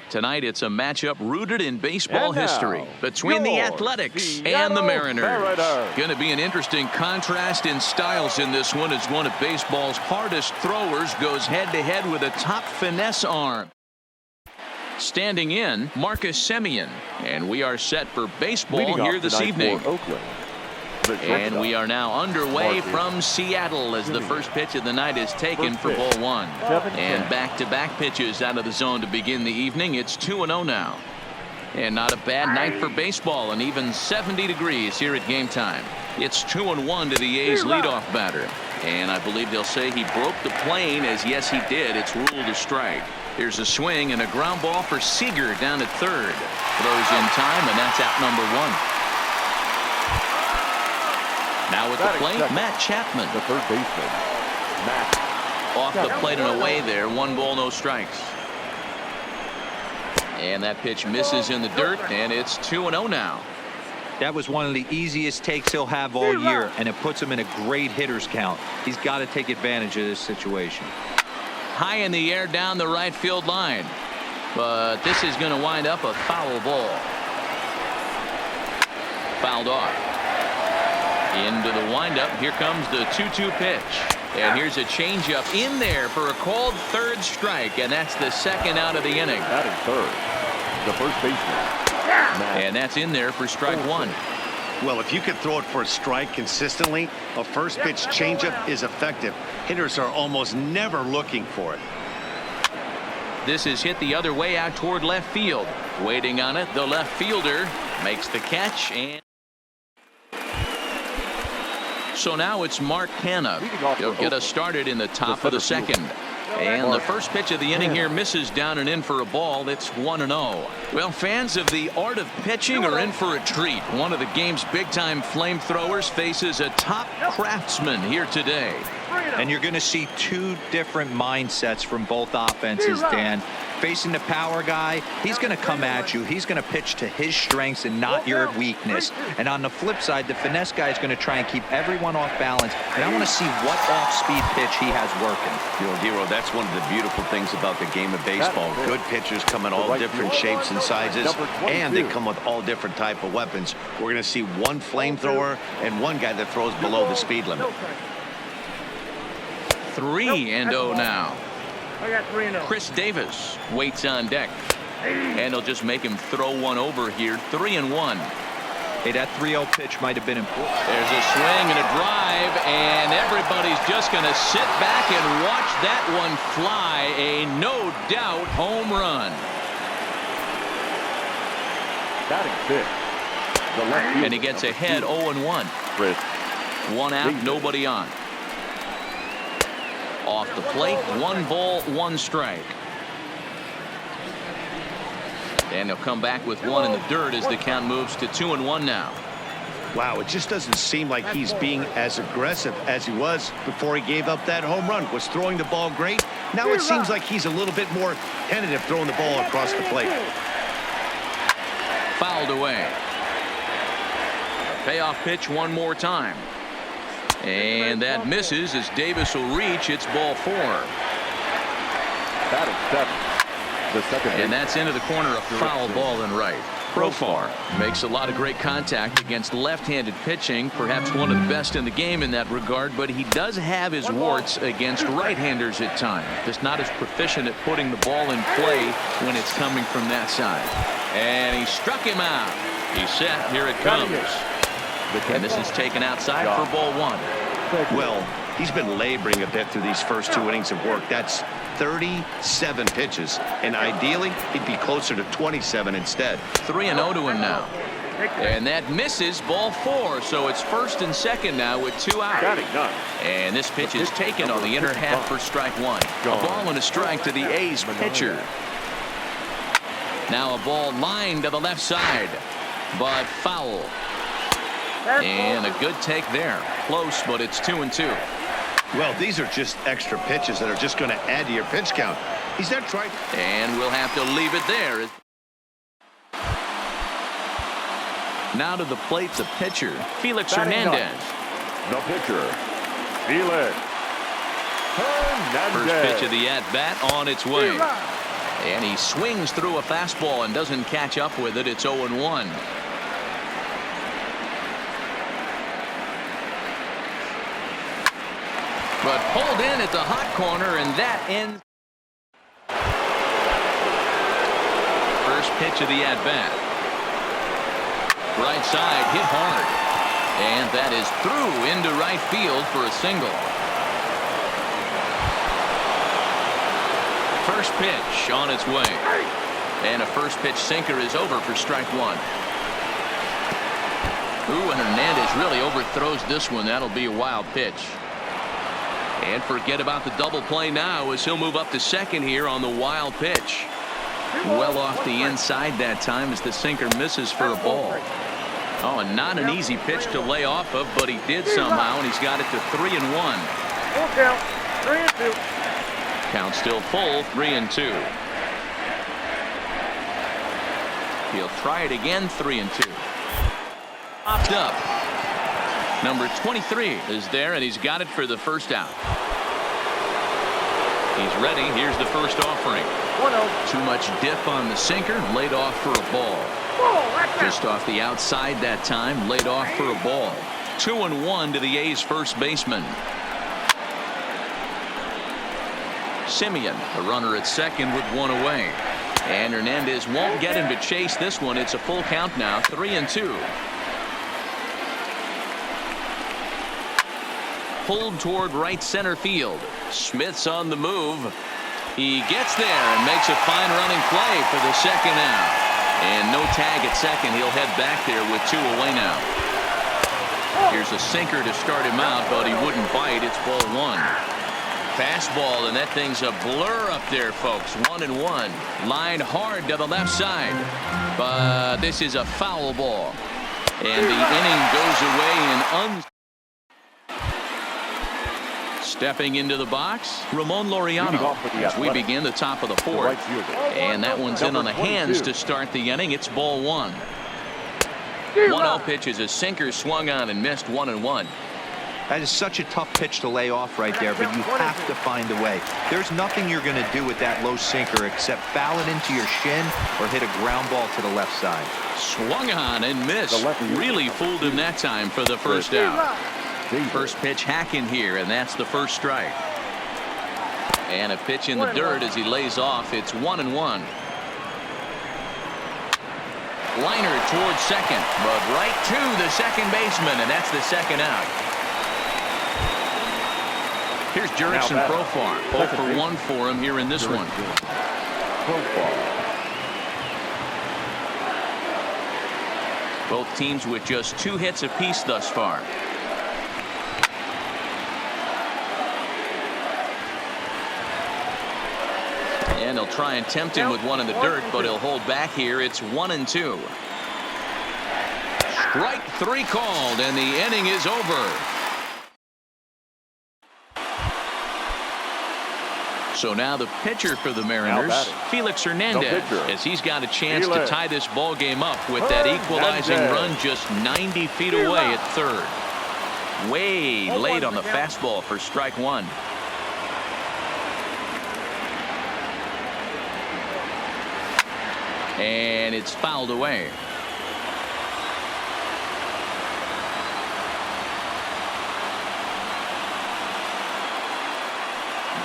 Tonight, it's a matchup rooted in baseball history between the Athletics and the Mariners. Going to be an interesting contrast in styles in this one, as one of baseball's hardest throwers goes head-to-head with a top finesse arm. Standing in, Marcus Semien, and we are set for baseball here this evening. And we are now underway from Seattle as the first pitch of the night is taken for ball one. And back-to-back pitches out of the zone to begin the evening. It's 2-0 now. And not a bad night for baseball, and even 70 degrees here at game time. It's 2-1 to the A's leadoff batter. And I believe they'll say he broke the plane, as yes he did. It's ruled a strike. Here's a swing and a ground ball for Seager down at third. Throws in time, and that's out number one. Now at the plate, Matt Chapman. The third baseman, Matt. Off the plate and away there. 1 ball, no strikes. And that pitch misses in the dirt, and it's 2-0 now. That was one of the easiest takes he'll have all year, and it puts him in a great hitter's count. He's got to take advantage of this situation. High in the air down the right field line. But this is going to wind up a foul ball. Fouled off. Into the windup. Here comes the 2-2 pitch. And here's a changeup in there for a called third strike. And that's the second out of the inning. That is third. The first baseman. And that's in there for strike one. Well, if you can throw it for a strike consistently, a first pitch changeup is effective. Hitters are almost never looking for it. This is hit the other way out toward left field. Waiting on it, the left fielder makes the catch. And so now it's Mark Hanna. He'll get us started in the top of the second. And the first pitch of the inning here misses down and in for a ball. It's 1-0. Well, fans of the art of pitching are in for a treat. One of the game's big-time flamethrowers faces a top craftsman here today. And you're going to see two different mindsets from both offenses, Dan. Facing the power guy, he's going to come at you. He's going to pitch to his strengths and not your weakness. And on the flip side, the finesse guy is going to try and keep everyone off balance. And I want to see what off-speed pitch he has working. You know, Hero, that's one of the beautiful things about the game of baseball. Good pitchers come in all different shapes and sizes, and they come with all different type of weapons. We're going to see one flamethrower and one guy that throws below the speed limit. 3-0 now. I got 3-0. Chris Davis waits on deck. And he'll just make him throw one over here. 3-1. Hey, that 3-0 pitch might have been important. There's a swing and a drive, and everybody's just going to sit back and watch that one fly. A no-doubt home run. Batting fifth. The left field. And he gets ahead 0-1. Chris. 1 out, nobody on. Off the plate, 1 ball, 1 strike. And he'll come back with 1 in the dirt as the count moves to 2-1 now. Wow, it just doesn't seem like he's being as aggressive as he was before he gave up that home run. Was throwing the ball great. Now it seems like he's a little bit more tentative throwing the ball across the plate. Fouled away. Payoff pitch one more time. And that misses as Davis will reach. It's ball 4. Batting seventh. The second. And that's into the corner, a foul ball and right. Profar makes a lot of great contact against left-handed pitching, perhaps one of the best in the game in that regard, but he does have his warts against right-handers at times. Just not as proficient at putting the ball in play when it's coming from that side. And he struck him out. He's set. Here it comes. And this is taken outside for ball 1. Well, he's been laboring a bit through these first 2 innings of work. That's 37 pitches, and ideally he'd be closer to 27 instead. 3-0 to him now. And that misses, ball 4. So it's first and second now with 2 out. And this pitch is taken on the inner half for strike 1. A ball and a strike to the A's pitcher. Now a ball lined to the left side, but foul. And a good take there. Close, but it's 2-2. Well, these are just extra pitches that are just going to add to your pitch count. He's not trying. And we'll have to leave it there. Now to the plate, the pitcher, Felix Hernandez. The pitcher, Felix Hernandez. First pitch of the at-bat on its way. And he swings through a fastball and doesn't catch up with it. It's 0-1. But pulled in at the hot corner, and that ends. First pitch of the at-bat. Right side hit hard. And that is through into right field for a single. First pitch on its way. And a first pitch sinker is over for strike one. Ooh, and Hernandez really overthrows this one. That'll be a wild pitch. And forget about the double play now as he'll move up to second here on the wild pitch. Well off the inside that time as the sinker misses for a ball. Oh, and not an easy pitch to lay off of, but he did somehow, and he's got it to 3-1. Full count, 3-2. Count still full, 3-2. He'll try it again, 3-2. Popped up. Number 23 is there, and he's got it for the first out. He's ready. Here's the first offering. 1-0. Too much dip on the sinker, laid off for a ball. Just off the outside that time, laid off for a ball. 2-1 to the A's first baseman. Simeon, a runner at second with one away. And Hernandez won't get him to chase this one. It's a full count now, 3-2. Pulled toward right center field. Smith's on the move. He gets there and makes a fine running play for the second out. And no tag at second. He'll head back there with two away now. Here's a sinker to start him out, but he wouldn't bite. It's ball one. Fastball, and that thing's a blur up there, folks. 1-1. Lined hard to the left side. But this is a foul ball. And the inning goes away in Stepping into the box, Ramon Laureano. As we begin the top of the fourth. And that one's in on the hands to start the inning. It's ball one. 1-0 pitch is a sinker swung on and missed. 1-1. That is such a tough pitch to lay off right there, but you have to find a way. There's nothing you're going to do with that low sinker except foul it into your shin or hit a ground ball to the left side. Swung on and missed. Really fooled him that time for the first out. First pitch hacking here, and that's the first strike. And a pitch in the dirt as he lays off. It's 1-1. Liner towards second, but right to the second baseman, and that's the second out. Here's Jurickson Profar. 0 for 1 for him here in this one. Both teams with just 2 hits apiece thus far. And they'll try and tempt him with one in the dirt, but he'll hold back here. It's 1-2. Strike 3 called, and the inning is over. So now the pitcher for the Mariners, Felix Hernandez, as he's got a chance to tie this ball game up with that equalizing run just 90 feet away at third. Way late on the fastball for strike one. And it's fouled away.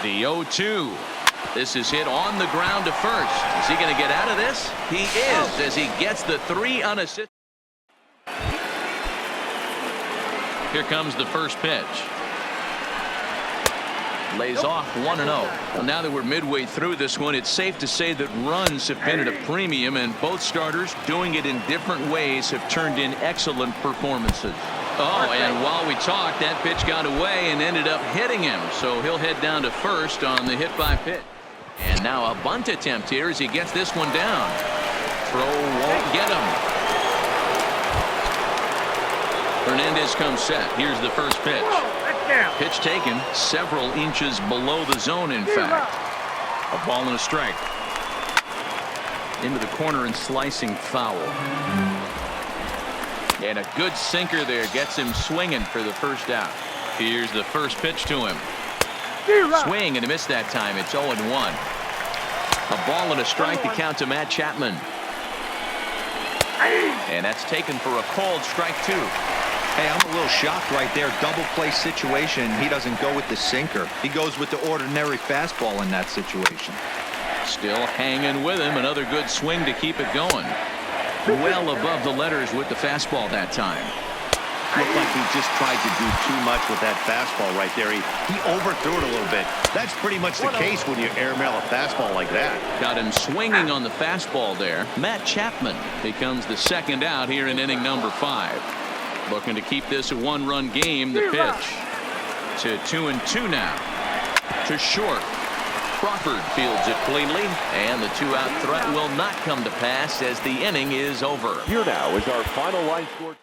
The 0-2. This is hit on the ground to first. Is he going to get out of this? He is, as he gets the 3 unassisted. Here comes the first pitch. Lays off 1-0. Well, now that we're midway through this one, it's safe to say that runs have been at a premium, and both starters, doing it in different ways, have turned in excellent performances. Oh, and while we talked, that pitch got away and ended up hitting him. So he'll head down to first on the hit by pitch. And now a bunt attempt here as he gets this one down. Throw won't get him. Hernandez comes set. Here's the first pitch. Pitch taken several inches below the zone, in fact. A ball and a strike. Into the corner and slicing foul. And a good sinker there gets him swinging for the first out. Here's the first pitch to him. Swing and a miss that time. It's 0-1. A ball and a strike to count to Matt Chapman. And that's taken for a called strike 2. Hey, I'm a little shocked right there. Double play situation. He doesn't go with the sinker. He goes with the ordinary fastball in that situation. Still hanging with him. Another good swing to keep it going. Well above the letters with the fastball that time. Looked like he just tried to do too much with that fastball right there. He overthrew it a little bit. That's pretty much the case when you airmail a fastball like that. Got him swinging on the fastball there. Matt Chapman becomes the second out here in inning number 5. Looking to keep this a one-run game. The pitch to 2-2 now. To short. Crawford fields it cleanly, and the 2-out threat will not come to pass as the inning is over. Here now is our final line score.